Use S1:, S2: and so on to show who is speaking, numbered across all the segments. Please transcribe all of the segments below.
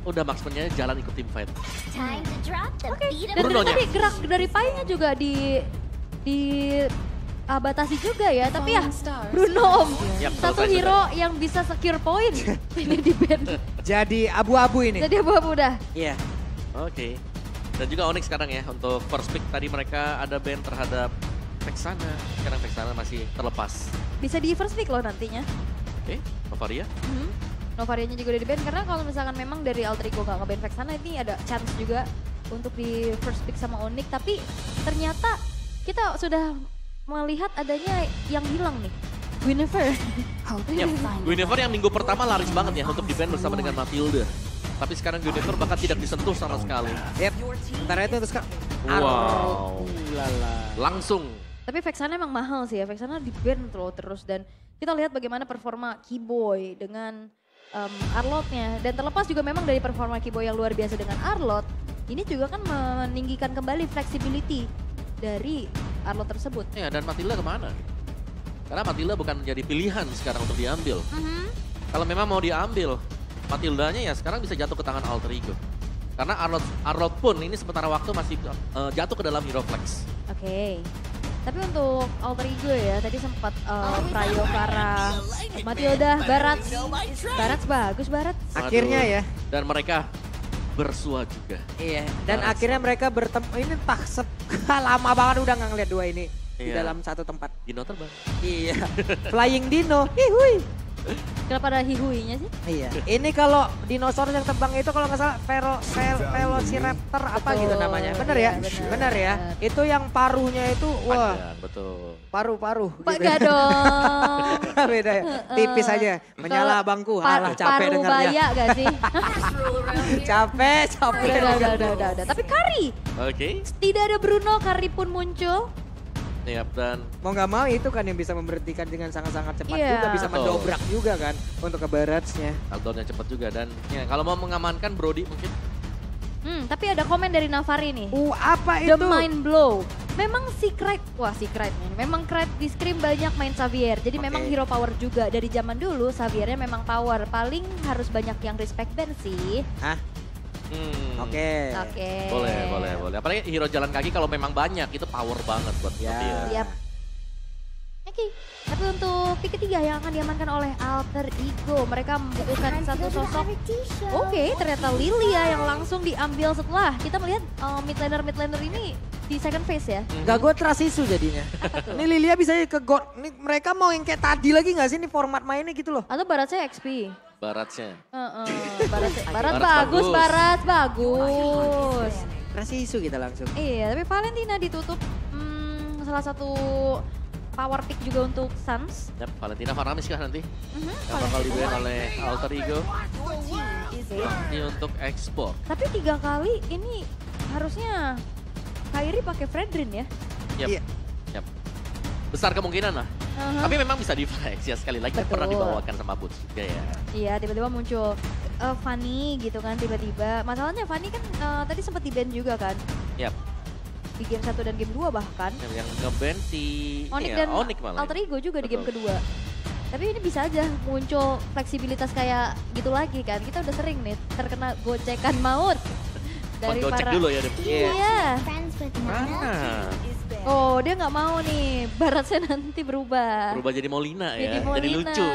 S1: udah marksman-nya jalan ikut tim fight.
S2: Oke, dan
S1: Brunonya.
S2: tadi gerak dari Pai-nya juga batasi juga ya, tapi ya Bruno Om,
S1: Yap,
S2: satu
S1: selesai
S2: hero yang bisa secure point ini di band.
S3: Jadi abu-abu ini.
S2: Jadi abu-abu dah.
S3: Iya.
S1: Oke. Dan juga Onyx sekarang ya untuk first pick tadi mereka ada ban terhadap Vexana. Sekarang Vexana masih terlepas.
S2: Bisa di first pick loh nantinya.
S1: Oke, Novaria.
S2: Novarianya juga udah di ban karena kalau misalkan memang dari Alter Ego gak nge-ban Vexana ini ada chance juga untuk di first pick sama Onyx. Tapi ternyata kita sudah melihat adanya yang hilang nih. Guinevere.
S1: Yap, Guinevere yang minggu pertama laris banget ya untuk di ban bersama dengan Matilda. Tapi sekarang Guinevere bahkan tidak disentuh sama sekali.
S3: Yep. Sementara itu untuk sekarang.
S1: Wow.
S3: Lala.
S1: Langsung.
S2: Tapi Vexana emang mahal sih ya, Vexana di ban terus dan kita lihat bagaimana performa Keyboy dengan Arlotnya. Dan terlepas juga memang dari performa Keyboy yang luar biasa dengan Arlot, ini juga kan meninggikan kembali flexibility dari Arlot tersebut.
S1: Ya, dan Matilda kemana? Karena Matilda bukan menjadi pilihan sekarang untuk diambil. Kalau memang mau diambil, Matildanya ya sekarang bisa jatuh ke tangan Alter Ego. Karena Arlot pun ini sementara waktu masih jatuh ke dalam Hero Flex.
S2: Oke. Tapi untuk Alter Ego ya, tadi sempat Prayo ke arah Matilda, Barat bagus Barat.
S3: Akhirnya ya.
S1: Dan mereka bersua juga.
S3: Iya. Dan
S1: Barat
S3: akhirnya mereka bertemu. Ini tak lama banget udah nggak ngeliat dua ini di
S1: Iya.
S3: dalam satu tempat.
S1: Dino terbang.
S3: Iya. Flying Dino. Hihui.
S2: Kenapa ada hihuinya sih?
S3: Iya. Ini kalau dinosaurus yang terbang itu kalau nggak salah Velociraptor apa
S2: Betul.
S3: gitu namanya. Bener
S2: Iya,
S3: ya?
S2: bener.
S3: Bener ya? Itu yang paruhnya itu wah,
S1: Panjang, betul.
S3: paru-paru.
S2: Pak
S3: gitu.
S2: gak dong.
S3: Beda ya. Tipis aja. Menyala bangku. Alah capek
S2: Paru
S3: dengarnya.
S2: baya gak sih?
S3: Capek.
S2: Udah. Tapi Kari,
S1: Oke.
S2: tidak ada Bruno, Kari pun muncul.
S1: Yap, dan
S3: Mau nggak mau itu kan yang bisa memberhentikan dengan sangat-sangat cepat
S2: Iya.
S3: juga. Bisa
S1: Betul.
S3: mendobrak juga kan untuk ke Barats-nya.
S1: cooldown-nya cepat juga. Dan ya, kalau mau mengamankan Brody mungkin.
S2: Tapi ada komen dari Navari nih.
S3: Apa
S2: The
S3: itu?
S2: Mind Blow. Memang si Craig, wah si Craig nih. Memang Craig di Scream banyak main Xavier. Jadi
S3: Oke.
S2: memang hero power juga. Dari zaman dulu Xaviernya memang power. Paling harus banyak yang respect Ben sih.
S3: Hah? Oke.
S2: Oke.
S1: Boleh. Apalagi hero jalan kaki kalau memang banyak, itu power banget buat
S3: Ya.
S1: dia.
S2: Yap. Oke, tapi untuk pick ketiga yang akan diamankan oleh Alter Ego, mereka membutuhkan satu sosok. Oke, ternyata Lilia yang langsung diambil setelah kita melihat mid laner ini di second phase ya.
S3: Gak gue trust isu jadinya. Ini Lilia bisa ke God. Ini mereka mau yang kayak tadi lagi gak sih ini format mainnya gitu loh.
S2: Atau Baratnya XP.
S1: Baratnya.
S2: Barat
S1: bagus.
S2: bagus.
S3: Trust isu kita langsung.
S2: Iya, tapi Valentina ditutup salah satu power pick juga untuk Suns.
S1: Yap, Valentina Varamis kah nanti?
S2: Mhm,
S1: Yang bakal dibayar oleh Alter Ego.
S2: Oke.
S1: Ini untuk ekspor.
S2: Tapi 3 kali ini harusnya Kairi pakai Fredrin ya.
S1: Yap.
S3: Iya.
S1: Yap. Besar kemungkinan lah.
S2: Aha.
S1: Tapi memang bisa di-flex ya sekali lagi. Kan pernah
S2: Betul.
S1: dibawakan sama Boots juga ya.
S2: Iya, tiba-tiba muncul Fanny gitu kan tiba-tiba. Masalahnya Fanny kan tadi sempat di-ban juga kan.
S1: Yap.
S2: Di game 1 dan game 2 bahkan.
S1: Yang nge-ban si
S2: Onyx
S1: ini ya,
S2: dan
S1: Onyx malah.
S2: Alter Ego juga di game
S1: Betul.
S2: kedua. Tapi ini bisa aja muncul fleksibilitas kayak gitu lagi kan. Kita udah sering nih terkena gocekan maut. Dari
S1: Gocek
S2: para...
S1: dulu ya. Dem.
S2: Iya.
S1: Mana?
S2: Oh, dia nggak mau nih Baratnya nanti berubah.
S1: Berubah jadi Molina ya.
S2: Molina.
S1: Jadi lucu.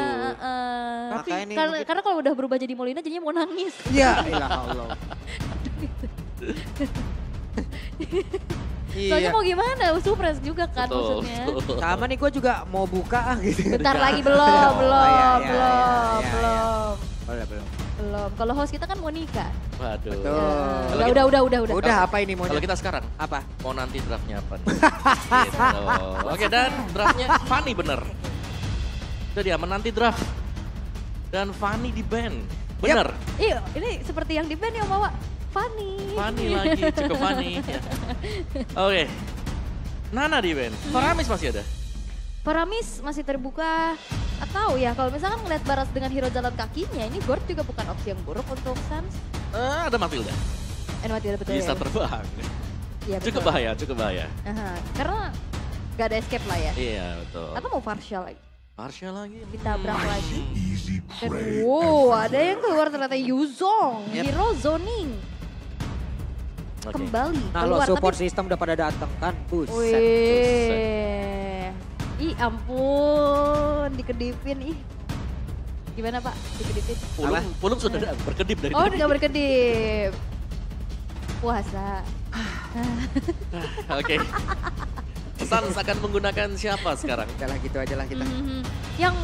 S3: Tapi ini
S2: Karena kalau udah berubah jadi Molina jadinya mau nangis.
S3: Ya ilah Allah.
S2: Soalnya mau gimana, supres juga kan
S1: Betul,
S2: maksudnya.
S1: betul.
S3: Sama nih gue juga mau buka gitu.
S2: Bentar lagi belum. Kalau host kita kan mau nikah.
S1: Waduh.
S3: Betul.
S2: Udah.
S3: Udah apa ini
S1: Kalau
S3: maunya?
S1: kita sekarang,
S3: Apa?
S1: mau nanti draftnya apa nih? Gitu. Oke, dan draftnya Fanny bener. Itu dia, menanti draft. Dan Fanny di ban. Bener.
S2: Iya, ini seperti yang di band yang bawa Fanny.
S1: Fanny lagi, cukup Fanny. Ya. Oke. Nana di ban. Varamis masih ada.
S2: Paramis masih terbuka. Atau ya kalau misalkan ngeliat Baras dengan hero jalan kakinya, ini Gord juga bukan opsi yang buruk untuk Suns.
S1: Ada Matilda.
S2: Tidak betul
S1: Bisa
S2: ya.
S1: terbang.
S2: Iya,
S1: Cukup
S2: betul.
S1: bahaya.
S2: Aha, karena gak ada escape lah ya.
S1: Iya, betul.
S2: Atau mau partial lagi,
S1: Marsha lagi.
S2: ditabrak lagi. Dan wow, ada yang keluar ternyata Yuzong, hero zoning. Kembali
S3: Nah lo
S2: keluar.
S3: support
S2: tapi,
S3: system udah pada datang kan, buset.
S2: wih, ih ampun, dikedipin ih. Gimana Pak, dikedipin?
S1: Pulung sudah berkedip dari
S2: Oh,
S1: tadi.
S2: udah berkedip. Puasa.
S1: Oke. Sans akan menggunakan siapa sekarang?
S3: Udah lah gitu aja lah kita.
S2: Yang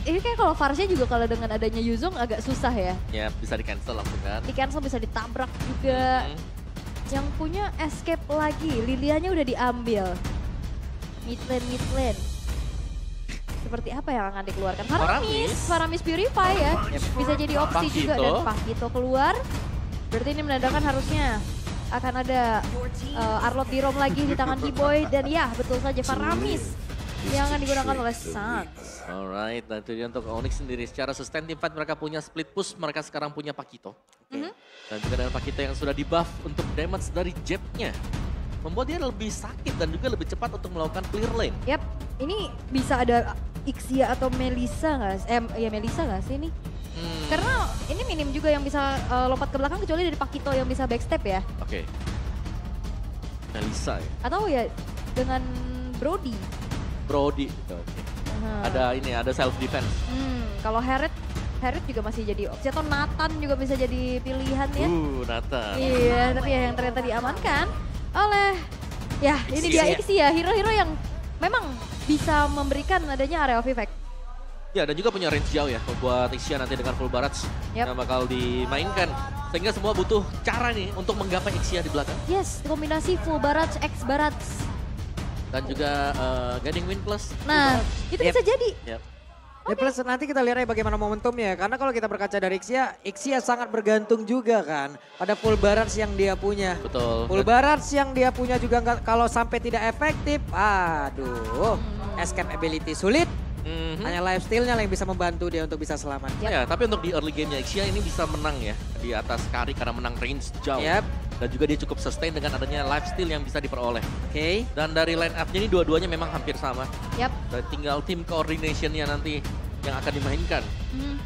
S2: ini kayak kalau Varsnya juga kalau dengan adanya Yuzong agak susah ya.
S1: Ya bisa di cancel langsung kan.
S2: Di cancel bisa ditabrak juga. Yang punya escape lagi, Lilianya udah diambil. Mid lane. Seperti apa yang akan dikeluarkan? Faramis Purify ya. Bisa jadi opsi juga dan Pakito keluar. Berarti ini menandakan harusnya akan ada Arlot di Rom lagi di tangan Kiboy. Dan ya betul saja Faramis yang akan digunakan oleh Sans.
S1: Alright, dan itu dia untuk Onyx sendiri. Secara sustain team fight mereka punya split push, mereka sekarang punya Pakito. Dan juga dengan Pakito yang sudah di buff untuk damage dari jabnya. Membuat dia lebih sakit dan juga lebih cepat untuk melakukan clear lane.
S2: Yap, ini bisa ada Ixia atau Melissa nggak? Melissa nggak sih ini? Karena ini minim juga yang bisa lompat ke belakang kecuali dari Pakito yang bisa backstep ya.
S1: Oke. Melissa ya?
S2: Atau ya dengan Brody.
S1: Gitu. Oke. Ada self defense.
S2: Kalau Harriet juga masih jadi opsi atau Nathan juga bisa jadi pilihan ya.
S1: Nathan.
S2: Iya, tapi ya yang ternyata diamankan oleh ya ini dia Ixia, hero-hero yang memang bisa memberikan adanya area of effect.
S1: Ya, dan juga punya range jauh ya buat Ixia nanti dengan full barrage yang bakal dimainkan. Sehingga semua butuh cara nih untuk menggapai Ixia di belakang.
S2: Yes, kombinasi full barrage, X barrage.
S1: Dan juga Guiding Wind plus.
S2: Nah, itu bisa jadi.
S3: Ya plus nanti kita lihat bagaimana momentumnya. Karena kalau kita berkaca dari Ixia sangat bergantung juga kan pada full barrage yang dia punya.
S1: Betul.
S3: Full barrage yang dia punya juga kalau sampai tidak efektif, aduh, escape ability sulit. Hanya lifestyle-nya yang bisa membantu dia untuk bisa selamat.
S1: Ya, tapi untuk di early game-nya Ixia ini bisa menang ya di atas Kari karena menang range jauh. Dan juga dia cukup sustain dengan adanya lifesteal yang bisa diperoleh. Dan dari line up-nya ini dua-duanya memang hampir sama. Dan tinggal tim coordination-nya nanti yang akan dimainkan.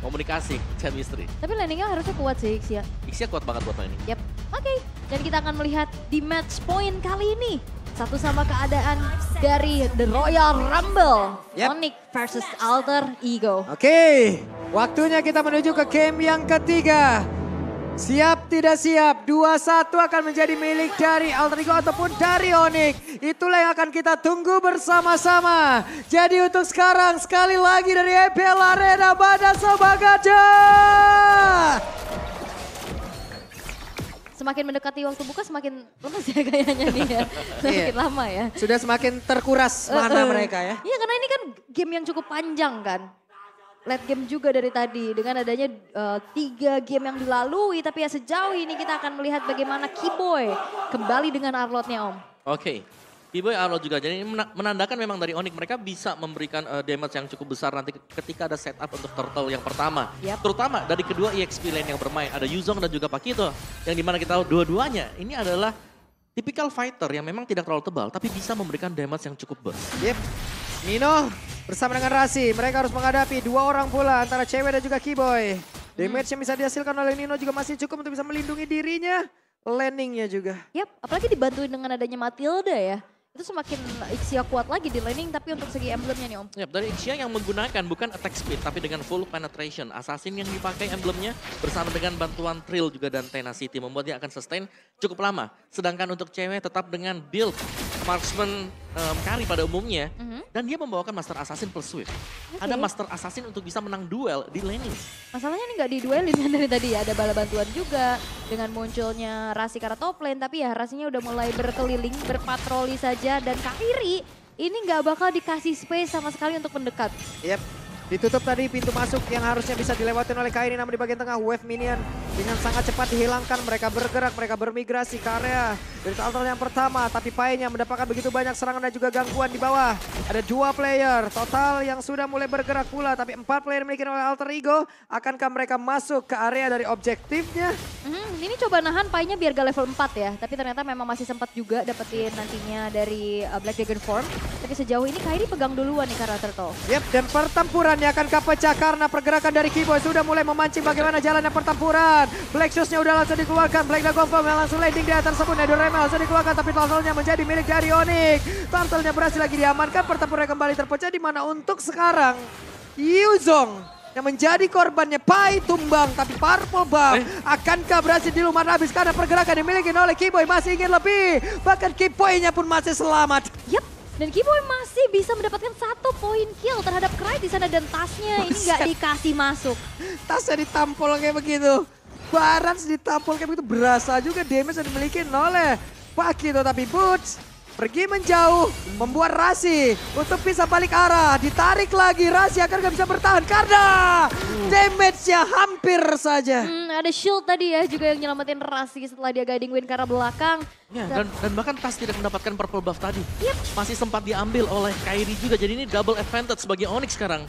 S1: Komunikasi, chemistry.
S2: Tapi landing-nya harusnya kuat sih Ixia.
S1: Ixia kuat banget buat landing.
S2: Oke, dan kita akan melihat di match point kali ini. Satu sama keadaan dari The Royal Rumble. Onyx versus Alter Ego.
S3: Oke, waktunya kita menuju ke game yang ketiga. Siap tidak siap, 2-1 akan menjadi milik dari Alter Ego ataupun dari Onyx. Itulah yang akan kita tunggu bersama-sama. Jadi untuk sekarang sekali lagi dari EPL Arena Badaso Bagaja.
S2: Semakin mendekati waktu buka semakin lemes ya kayaknya nih ya. Semakin lama ya.
S3: Sudah semakin terkuras mana mereka ya.
S2: Iya karena ini kan game yang cukup panjang kan. Late game juga dari tadi dengan adanya 3 game yang dilalui. Tapi ya sejauh ini kita akan melihat bagaimana Kiboy kembali dengan Arlotnya Om.
S1: Oke. Kiboy Arlot juga, jadi ini menandakan memang dari Onyx mereka bisa memberikan damage yang cukup besar nanti ketika ada setup untuk turtle yang pertama. Terutama dari kedua EXP lane yang bermain, ada Yuzong dan juga Pakito. Yang dimana kita tahu dua-duanya ini adalah tipikal fighter yang memang tidak terlalu tebal tapi bisa memberikan damage yang cukup besar.
S3: Nino bersama dengan Rasi, mereka harus menghadapi 2 orang pula antara cewek dan juga Kiboy. Damage yang bisa dihasilkan oleh Nino juga masih cukup untuk bisa melindungi dirinya. Landingnya juga.
S2: Apalagi dibantuin dengan adanya Matilda ya. Itu semakin Ixia kuat lagi di laning, tapi untuk segi emblemnya nih Om.
S1: Dari Ixia yang menggunakan bukan attack speed, tapi dengan full penetration. Assassin yang dipakai emblemnya bersama dengan bantuan Trill juga dan Tenacity membuat dia akan sustain cukup lama. Sedangkan untuk cewek tetap dengan build marksman Kari pada umumnya. Dan dia membawakan Master Assassin plus Swift. Ada Master Assassin untuk bisa menang duel di laning.
S2: Masalahnya ini nggak diduelin kan dari tadi ya. Ada bala bantuan juga dengan munculnya Rasi karena top lane. Tapi ya Rasinya udah mulai berkeliling, berpatroli saja. Dan Kairi ini nggak bakal dikasih space sama sekali untuk mendekat.
S3: Ditutup tadi pintu masuk yang harusnya bisa dilewatin oleh Kairi, namun di bagian tengah wave minion dengan sangat cepat dihilangkan. Mereka bergerak, mereka bermigrasi ke area Dari Turtle yang pertama, tapi Pai-nya mendapatkan begitu banyak serangan dan juga gangguan di bawah. Ada 2 player total yang sudah mulai bergerak pula, tapi 4 player dimiliki oleh Alter Ego. Akankah mereka masuk ke area dari objektifnya?
S2: Ini coba nahan Pai-nya biar gak level 4 ya. Tapi ternyata memang masih sempat juga dapetin nantinya dari Black Dragon Form. Tapi sejauh ini Kairi pegang duluan nih karena Turtle.
S3: Yep, dan pertempurannya akan pecah karena pergerakan dari Kiboy sudah mulai memancing bagaimana jalannya pertempuran. Black Shoes-nya udah langsung dikeluarkan, Black Dragon Form yang langsung landing di atas tersebut. Netherrealm langsung dikeluarkan, tapi Turtle-nya menjadi milik dari Onyx. Turtle-nya berhasil lagi diamankan, pertempuran kembali terpecah di mana untuk sekarang Yuzong yang menjadi korbannya Pai tumbang, tapi Purple Buff akankah berhasil dilumat habis karena pergerakan dimiliki oleh Kiboy masih ingin lebih. Bahkan Kiboy-nya pun masih selamat.
S2: Yap. Dan Kiboy masih bisa mendapatkan 1 poin kill terhadap Cry di sana dan tasnya ini nggak dikasih masuk.
S3: Tasnya ditampol kayak begitu. Barans ditampol kayak begitu, berasa juga damage yang dimiliki oleh Pakito, tapi Boots pergi menjauh, membuat Rasi untuk bisa balik arah. Ditarik lagi, Rasi akan gak bisa bertahan karena damage-nya hampir saja.
S2: Ada shield tadi ya juga yang nyelamatin Rasi setelah dia guiding win ke arah belakang.
S1: Ya, dan bahkan Tas tidak mendapatkan purple buff tadi. Masih sempat diambil oleh Kairi juga, jadi ini double advantage bagi Onyx sekarang.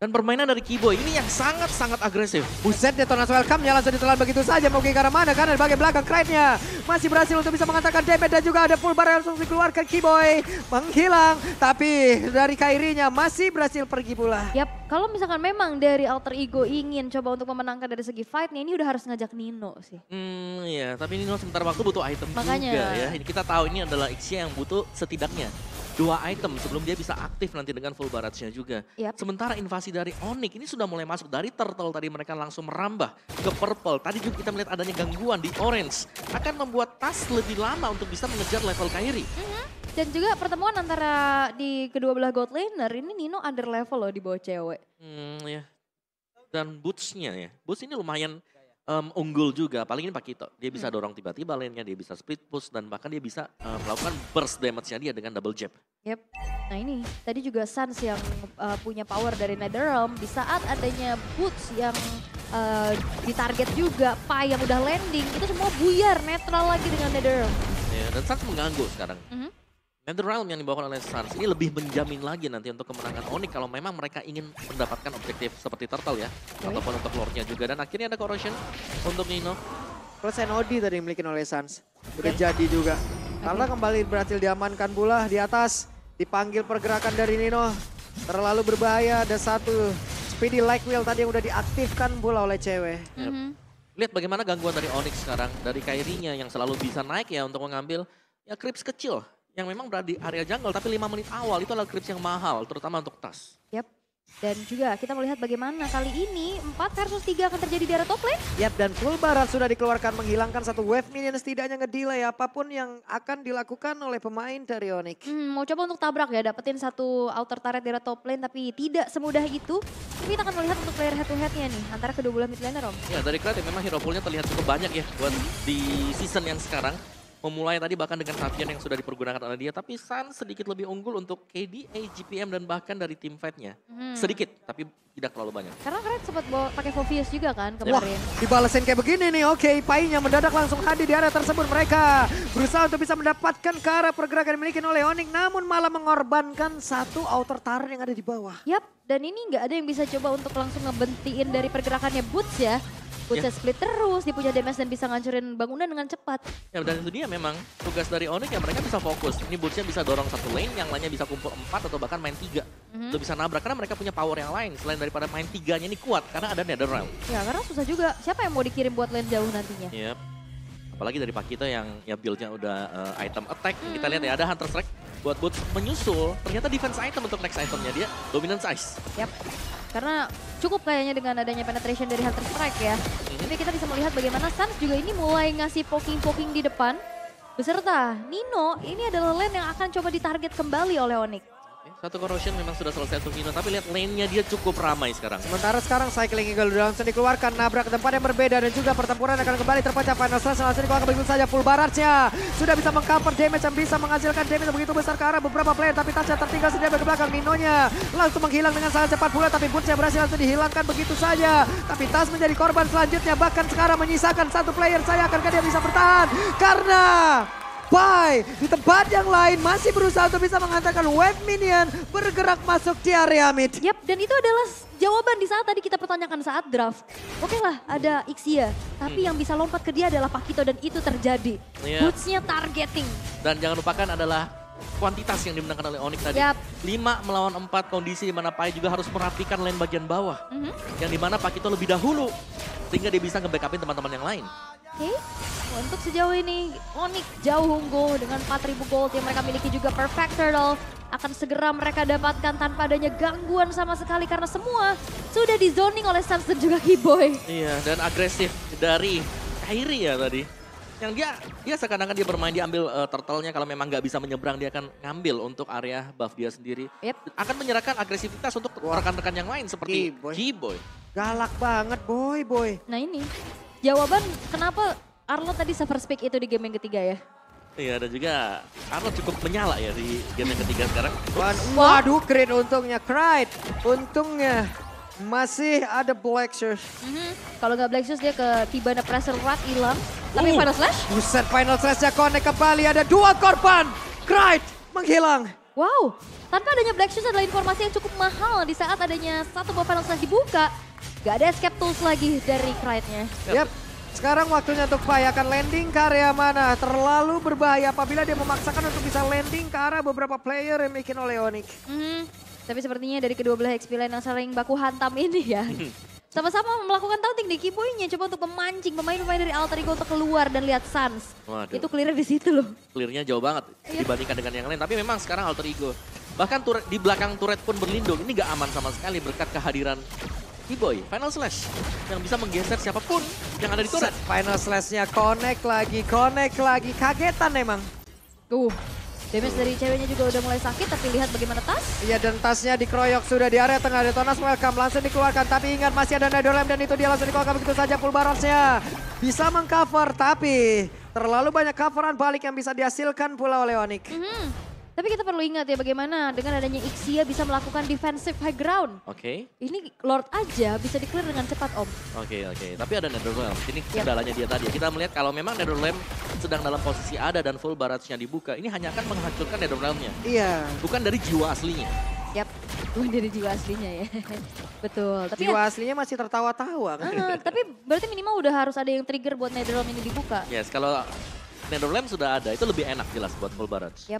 S1: Dan permainan dari Kiboy ini yang sangat-sangat agresif.
S3: Buset, detonasi welcome-nya langsung ditelan begitu saja. Mau ke arah mana? Karena di bagian belakang Kride-nya masih berhasil untuk bisa mengantarkan damage. Dan juga ada full bar yang langsung dikeluarkan. Kiboy menghilang. Tapi dari Kairi-nya masih berhasil pergi pula.
S2: Yap, kalau misalkan memang dari Alter Ego ingin coba untuk memenangkan dari segi fight-nya, ini udah harus ngajak Nino sih.
S1: Iya, tapi Nino sebentar waktu butuh item
S2: Makanya.
S1: juga ya. Ini kita tahu ini adalah Ixia yang butuh setidaknya 2 item sebelum dia bisa aktif nanti dengan full barrage-nya juga.
S2: Yap.
S1: Sementara invasi dari Onyx ini sudah mulai masuk dari Turtle, tadi mereka langsung merambah ke Purple. Tadi juga kita melihat adanya gangguan di Orange. Akan membuat Tas lebih lama untuk bisa mengejar level Kairi.
S2: Dan juga pertemuan antara di kedua belah god laner, ini Nino under level loh di bawah cewek.
S1: Ya. Dan Boots-nya ya. Boots ini lumayan unggul juga, paling ini Pakito. Dia bisa dorong tiba-tiba lane-nya, dia bisa split push, dan bahkan dia bisa melakukan burst damage-nya dia dengan double jab.
S2: Yep. Nah ini, tadi juga Sans yang punya power dari Netherrealm, di saat adanya Boots yang ditarget juga, Pai yang udah landing, itu semua buyar, netral lagi dengan Netherrealm.
S1: Ya, dan Sans mengganggu sekarang. Netherrealm yang dibawakan oleh Sans ini lebih menjamin lagi nanti untuk kemenangan Onyx kalau memang mereka ingin mendapatkan objektif seperti Turtle ya. Ataupun untuk Lord-nya juga. Dan akhirnya ada corrosion untuk Nino.
S3: Plus NOD tadi dimiliki oleh Sans. Udah jadi juga. Karena kembali berhasil diamankan pula di atas. Dipanggil pergerakan dari Nino. Terlalu berbahaya. Ada 1 speedy like wheel tadi yang udah diaktifkan pula oleh cewek.
S1: Lihat bagaimana gangguan dari Onyx sekarang. Dari Kairi-nya yang selalu bisa naik ya untuk mengambil ya creeps kecil. Yang memang berada di area jungle, tapi 5 menit awal itu adalah creeps yang mahal, terutama untuk Tas.
S2: Yap. Dan juga kita melihat bagaimana kali ini 4 versus 3 akan terjadi di area top lane.
S3: Yap, dan full barat sudah dikeluarkan menghilangkan 1 wave minion, setidaknya ngedelay apapun yang akan dilakukan oleh pemain dari Onyx.
S2: Mau coba untuk tabrak ya, dapetin 1 outer turret di area top lane, tapi tidak semudah itu. Tapi kita akan melihat untuk player head to headnya nih, antara kedua belah mid laner Om.
S1: Ya dari Cloud memang hero poolnya terlihat cukup banyak ya buat di season yang sekarang. Memulai tadi bahkan dengan Savion yang sudah dipergunakan oleh dia, tapi Sun sedikit lebih unggul untuk KDA, GPM dan bahkan dari team fight-nya. Sedikit, tapi tidak terlalu banyak.
S2: Karena kalian sempat pakai Phoveus juga kan kemarin.
S3: Wah, dibalesin kayak begini nih. Oke, Pai-nya mendadak langsung hadir di area tersebut. Mereka berusaha untuk bisa mendapatkan ke arah pergerakan yang dimiliki oleh Onyx, namun malah mengorbankan 1 outer turret yang ada di bawah.
S2: Yap, dan ini nggak ada yang bisa coba untuk langsung ngebentiin dari pergerakannya Boots ya. Boots split terus, dia punya damage dan bisa ngancurin bangunan dengan cepat.
S1: Ya dan itu dia memang tugas dari Onyx ya, mereka bisa fokus. Ini Boots-nya bisa dorong 1 lane, yang lainnya bisa kumpul 4 atau bahkan main 3. Untuk bisa nabrak, karena mereka punya power yang lain. Selain daripada main 3-nya ini kuat, karena ada Netherrealm.
S2: Ya karena susah juga, siapa yang mau dikirim buat lane jauh nantinya?
S1: Yep. Apalagi dari Pakito yang ya build-nya udah item attack. Kita lihat ya, ada Hunter Strike buat Boots menyusul. Ternyata defense item untuk next itemnya dia, Dominance Ice.
S2: Yap. Karena cukup kayaknya dengan adanya penetration dari Hunter Strike ya. Tapi kita bisa melihat bagaimana Sans juga ini mulai ngasih poking-poking di depan. Beserta Nino, ini adalah lane yang akan coba ditarget kembali oleh Onyx.
S1: Satu corrosion memang sudah selesai untuk Vino, tapi lihat lane-nya dia cukup ramai sekarang.
S3: Sementara sekarang Cycling Eagle udah langsung dikeluarkan, nabrak ke tempat yang berbeda dan juga pertempuran akan kembali terpecah. Final Slash langsung dikeluarkan begitu saja, full barrage-nya. Sudah bisa mengcover damage yang bisa menghasilkan damage yang begitu besar ke arah beberapa player, tapi Tasya tertinggal sendiri ke belakang. Ninonya langsung menghilang dengan sangat cepat pula, tapi Boots-nya berhasil langsung dihilangkan begitu saja. Tapi Tas menjadi korban selanjutnya, bahkan sekarang menyisakan satu player. Saya akankah dia bisa bertahan? Karena Pai di tempat yang lain masih berusaha untuk bisa menghantarkan wave minion bergerak masuk di area mid.
S2: Yap, dan itu adalah jawaban di saat tadi kita pertanyakan saat draft. Oke lah, ada Ixia, tapi yang bisa lompat ke dia adalah Pakito dan itu terjadi. Boots-nya targeting.
S1: Dan jangan lupakan adalah kuantitas yang dimenangkan oleh Onyx tadi. 5 melawan 4 kondisi di mana Pai juga harus merapikan lane bagian bawah. Yang dimana Pakito lebih dahulu sehingga dia bisa nge-backupin teman-teman yang lain.
S2: Oke, untuk sejauh ini Onyx jauh unggul dengan 4.000 gold yang mereka miliki juga. Perfect Turtle akan segera mereka dapatkan tanpa adanya gangguan sama sekali karena semua sudah di zoning oleh Sans dan juga Keyboy.
S1: Iya, dan agresif dari Kairi ya tadi. Yang dia seakan-akan dia bermain, dia ambil turtle-nya, kalau memang nggak bisa menyeberang dia akan ngambil untuk area buff dia sendiri. Akan menyerahkan agresivitas untuk rekan-rekan yang lain seperti Keyboy.
S3: Galak banget boy.
S2: Nah ini jawaban kenapa Arlo tadi first pick itu di game yang ketiga ya.
S1: Iya, dan juga Arlo cukup menyala ya di game yang ketiga sekarang.
S3: Waduh, great untungnya Kride. Untungnya masih ada Black Shoes.
S2: Kalau nggak Black Shoes dia ke Kibana Pressure Rat hilang. Tapi Final Slash?
S3: Buset, Final Slash-nya connect kembali. Ada 2 korban. Kride menghilang.
S2: Wow, tanpa adanya Black Shoes adalah informasi yang cukup mahal di saat adanya satu buah Final Slash dibuka. Gak ada escape tools lagi dari Kride-nya.
S3: Yap, sekarang waktunya untuk Pai akan landing ke area mana. Terlalu berbahaya apabila dia memaksakan untuk bisa landing ke arah beberapa player yang bikin oleh Onyx.
S2: Tapi sepertinya dari kedua belah XP lane yang sering baku hantam ini ya. Sama-sama melakukan taunting di Keyboy-nya, coba untuk memancing pemain-pemain dari Alter Ego untuk keluar dan lihat Sans.
S1: Waduh.
S2: Itu clear di situ loh.
S1: Clear-nya jauh banget dibandingkan dengan yang lain. Tapi memang sekarang Alter Ego, bahkan di belakang turret pun berlindung. Ini gak aman sama sekali berkat kehadiran Keyboy. Final Slash yang bisa menggeser siapapun yang ada di turret.
S3: Final Slash-nya connect lagi. Kagetan emang.
S2: Damage dari ceweknya juga udah mulai sakit, tapi lihat bagaimana Tas.
S3: Iya, dan tasnya dikeroyok sudah di area tengah. Detonas welcome langsung dikeluarkan, tapi ingat masih ada Netherlands dan itu dia langsung dikeluarkan begitu saja. Full barrage-nya bisa mengcover, tapi terlalu banyak coveran balik yang bisa dihasilkan pula oleh Onyx.
S2: Tapi kita perlu ingat ya bagaimana dengan adanya Ixia bisa melakukan defensive high ground. Ini Lord aja bisa di-clear dengan cepat Om.
S1: Oke. Tapi ada Netherlands. Ini kendalanya dia tadi. Kita melihat kalau memang Netherlands sedang dalam posisi ada dan full barrage-nya dibuka, ini hanya akan menghancurkan Netherlands-nya.
S3: Iya.
S1: Bukan dari jiwa aslinya.
S2: Bukan dari jiwa aslinya ya. Betul. Tapi
S3: jiwa aslinya masih tertawa-tawa.
S2: Tapi berarti minimal udah harus ada yang trigger buat Netherlands ini dibuka.
S1: Yes, kalau Netherlands sudah ada, itu lebih enak jelas buat full barrage.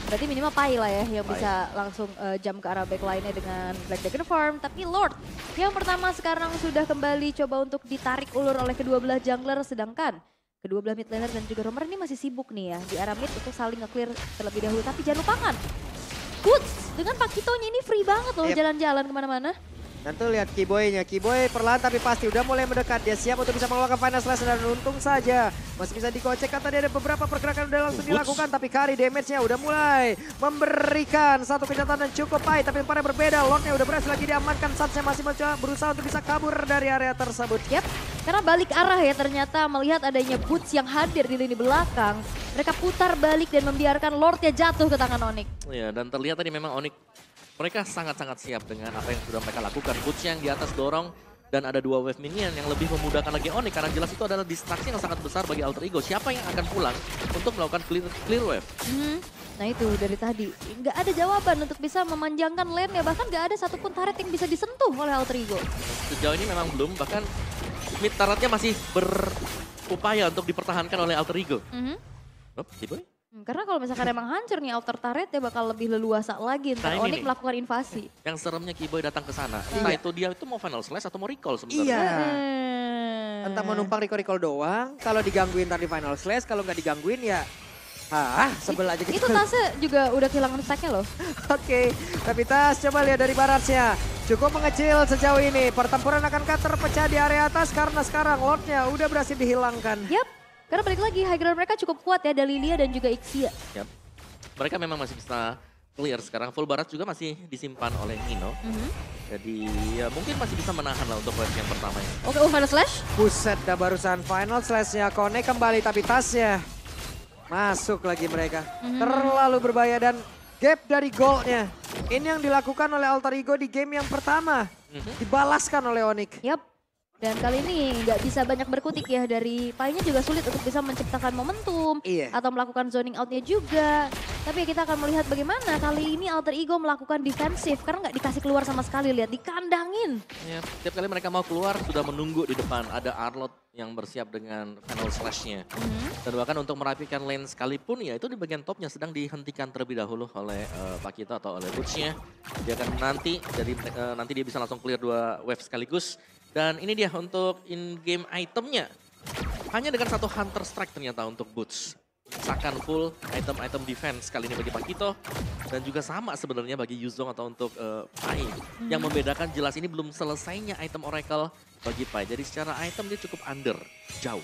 S2: Berarti minimal Pai lah ya yang bisa langsung jump ke arah backline-nya dengan Black Dragon Farm. Tapi Lord yang pertama sekarang sudah kembali coba untuk ditarik ulur oleh kedua belah jungler. Sedangkan kedua belah mid laner dan juga Romer ini masih sibuk nih ya di arah mid untuk saling nge-clear terlebih dahulu. Tapi jangan lupakan, Boots dengan Pakitonya ini free banget loh jalan-jalan kemana-mana.
S3: Tentu lihat Keyboy-nya. Keyboy perlahan tapi pasti udah mulai mendekat. Dia siap untuk bisa mengeluarkan Final Slash dan untung saja masih bisa dikocek. Tadi ada beberapa pergerakan udah langsung dilakukan. Tapi Kari damage-nya udah mulai memberikan satu kencatan dan cukup pahit. Tapi pada berbeda, Lord-nya udah berhasil lagi diamankan. Satsnya masih berusaha untuk bisa kabur dari area tersebut.
S2: Karena balik arah ya ternyata melihat adanya Boots yang hadir di lini belakang. Mereka putar balik dan membiarkan Lord-nya jatuh ke tangan Onyx.
S1: Iya, dan terlihat tadi memang Onyx mereka sangat-sangat siap dengan apa yang sudah mereka lakukan. Boots yang di atas dorong dan ada 2 wave minion yang lebih memudahkan lagi Onyx. Karena jelas itu adalah distraksi yang sangat besar bagi Alter Ego. Siapa yang akan pulang untuk melakukan clear wave?
S2: Nah itu dari tadi, nggak ada jawaban untuk bisa memanjangkan lane ya. Bahkan nggak ada satupun turret yang bisa disentuh oleh Alter Ego.
S1: Sejauh ini memang belum, bahkan mid turretnya masih berupaya untuk dipertahankan oleh Alter Ego. Keyboy?
S2: Karena kalau misalkan emang hancur nih outer turret ya bakal lebih leluasa lagi ntar Onyx melakukan invasi.
S1: Yang seremnya Keyboy datang ke sana. Entah itu dia itu mau Final Slash atau mau recall sebenarnya.
S3: Iya. Entah mau numpang recall doang. Kalau digangguin ntar di Final Slash, kalau nggak digangguin ya sebel aja gitu.
S2: Itu Tasnya juga udah kehilangan stacknya loh.
S3: Oke, tapi Tas coba lihat dari barrage-nya. Cukup mengecil sejauh ini. Pertempuran akankah terpecah di area atas karena sekarang Lord-nya udah berhasil dihilangkan.
S2: Karena balik lagi high ground mereka cukup kuat ya, ada Lilia dan juga Ixia.
S1: Mereka memang masih bisa clear sekarang. Full barat juga masih disimpan oleh Nino. Jadi ya mungkin masih bisa menahan lah untuk wave yang pertama ya.
S2: Oke, final slash.
S3: Buset, dah barusan final slash-nya connect kembali tapi tasnya masuk lagi mereka. Terlalu berbahaya dan gap dari goalnya. Ini yang dilakukan oleh Alter Ego di game yang pertama. Dibalaskan oleh Onyx.
S2: Yap. Dan kali ini nggak bisa banyak berkutik ya, dari Pai-nya juga sulit untuk bisa menciptakan momentum.
S3: Iya.
S2: Atau melakukan zoning out-nya juga. Tapi ya kita akan melihat bagaimana kali ini Alter Ego melakukan defensif. Karena nggak dikasih keluar sama sekali, lihat dikandangin.
S1: Ya, setiap kali mereka mau keluar sudah menunggu di depan. Ada Arlott yang bersiap dengan final slash-nya. Dan bahkan untuk merapikan lane sekalipun ya itu di bagian topnya sedang dihentikan terlebih dahulu oleh Pakito atau oleh Butch-nya. Dia akan nanti, jadi nanti dia bisa langsung clear 2 wave sekaligus. Dan ini dia untuk in-game itemnya. Hanya dengan 1 Hunter Strike ternyata untuk Boots. Sakan full item-item defense kali ini bagi Pakito. Dan juga sama sebenarnya bagi Yuzong atau untuk Pai. Yang membedakan jelas ini belum selesainya item Oracle bagi Pai. Jadi secara item dia cukup under, jauh.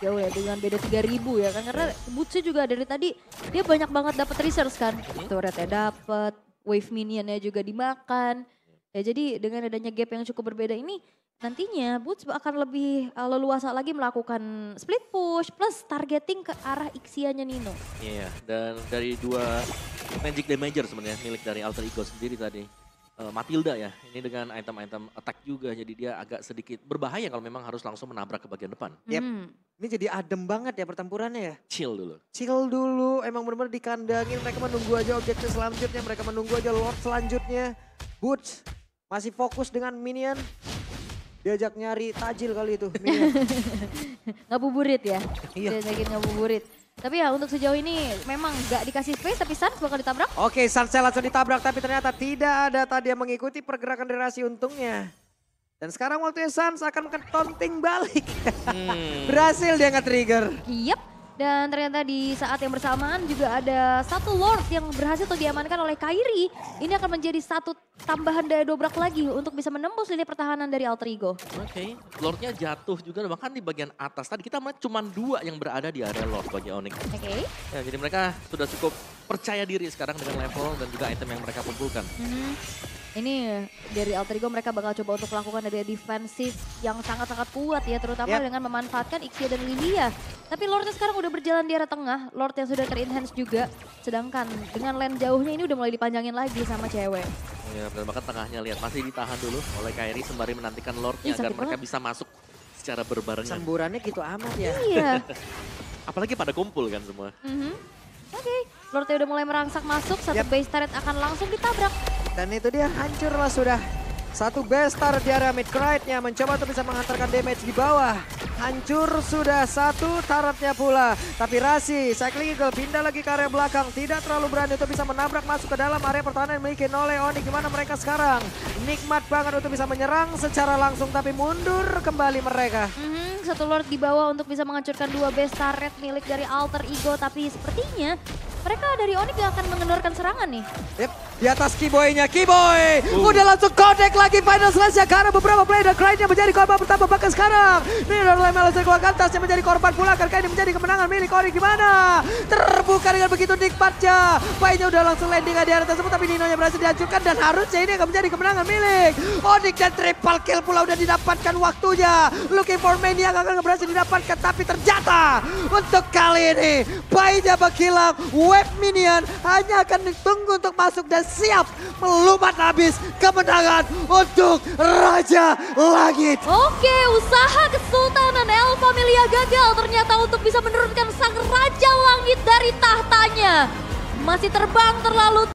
S2: Jauh ya, dengan beda 3.000 ya kan. Karena Boots juga dari tadi dia banyak banget dapat resource kan. Turretnya dapat, wave minionnya juga dimakan. Ya jadi dengan adanya gap yang cukup berbeda ini, nantinya Boots akan lebih leluasa lagi melakukan split push plus targeting ke arah Ixia-nya Nino.
S1: Iya, dan dari 2 magic damager sebenarnya milik dari Alter Ego sendiri tadi. Matilda ya, ini dengan item-item attack juga, jadi dia agak sedikit berbahaya kalau memang harus langsung menabrak ke bagian depan.
S3: Yep. Ini jadi adem banget ya pertempurannya ya.
S1: Chill dulu.
S3: Chill dulu, emang benar-benar dikandangin. Mereka menunggu aja objektif selanjutnya, mereka menunggu aja Lord selanjutnya. Boots masih fokus dengan minion. Diajak nyari tajil kali itu minion.
S2: Ngabuburit ya,
S3: Iya.
S2: diajakin ngabuburit. Tapi ya untuk sejauh ini memang gak dikasih space, tapi Sans bakal ditabrak.
S3: Oke, Sansel langsung ditabrak tapi ternyata tidak ada tadi yang mengikuti pergerakan dari Rasi untungnya. Dan sekarang waktunya Sans akan ketonting balik. Berhasil dia nge-trigger.
S2: Yep. Dan ternyata di saat yang bersamaan juga ada 1 Lord yang berhasil untuk diamankan oleh Kairi. Ini akan menjadi 1 tambahan daya dobrak lagi untuk bisa menembus lini pertahanan dari Alter Ego.
S1: Oke, Lordnya jatuh juga bahkan di bagian atas. Tadi kita melihat cuma 2 yang berada di area Lord bagi Onyx.
S2: Oke.
S1: Ya, jadi mereka sudah cukup percaya diri sekarang dengan level dan juga item yang mereka kumpulkan.
S2: Ini dari Alter Ego mereka bakal coba untuk melakukan ada defensif yang sangat-sangat kuat ya. Terutama dengan memanfaatkan Ixia dan Lilia. Tapi Lordnya sekarang udah berjalan di area tengah. Lord yang sudah ter-enhance juga. Sedangkan dengan lane jauhnya ini udah mulai dipanjangin lagi sama cewek.
S1: Ya, dan bahkan tengahnya lihat masih ditahan dulu oleh Kairi sembari menantikan Lordnya agar mereka bisa masuk secara berbarengan.
S3: Semburannya gitu amat ya.
S2: Iya.
S1: Apalagi pada kumpul kan semua.
S2: Oke, Lordnya udah mulai merangsak masuk. 1 base turret akan langsung ditabrak.
S3: Dan itu dia hancurlah sudah. 1 bestar di area mid right-nya mencoba untuk bisa menghantarkan damage di bawah. Hancur sudah 1 turretnya pula. Tapi Rasi Cycling Eagle pindah lagi ke area belakang. Tidak terlalu berani untuk bisa menabrak masuk ke dalam area pertahanan yang dimiliki oleh Onyx. Gimana mereka sekarang? Nikmat banget untuk bisa menyerang secara langsung tapi mundur kembali mereka.
S2: 1 Lord di bawah untuk bisa menghancurkan 2 base turret milik dari Alter Ego. Tapi sepertinya mereka dari Onyx gak akan mengendorkan serangan nih.
S3: Yep, di atas Kiboy-nya. Kiboy udah langsung connect lagi final slash-nya karena beberapa player dan Clyde-nya menjadi korban pertama. Bahkan sekarang ini adalah Melos keluarkan tasnya menjadi korban pula. Karena ini menjadi kemenangan milik Onyx. Gimana? Terbuka dengan begitu nikmatnya. Pai-nya udah langsung landing di area tersebut. Tapi Nino-nya berhasil dihancurkan dan harusnya ini akan menjadi kemenangan milik Onyx. Dan triple kill pula udah didapatkan waktunya. Looking for Mania akan berhasil didapatkan. Tapi ternyata untuk kali ini Pai-nya menghilang. Web minion hanya akan ditunggu untuk masuk dan siap melumat habis kemenangan untuk Raja Langit.
S2: Oke, usaha Kesultanan El Familia gagal ternyata untuk bisa menurunkan sang Raja Langit dari tahtanya. Masih terbang terlalu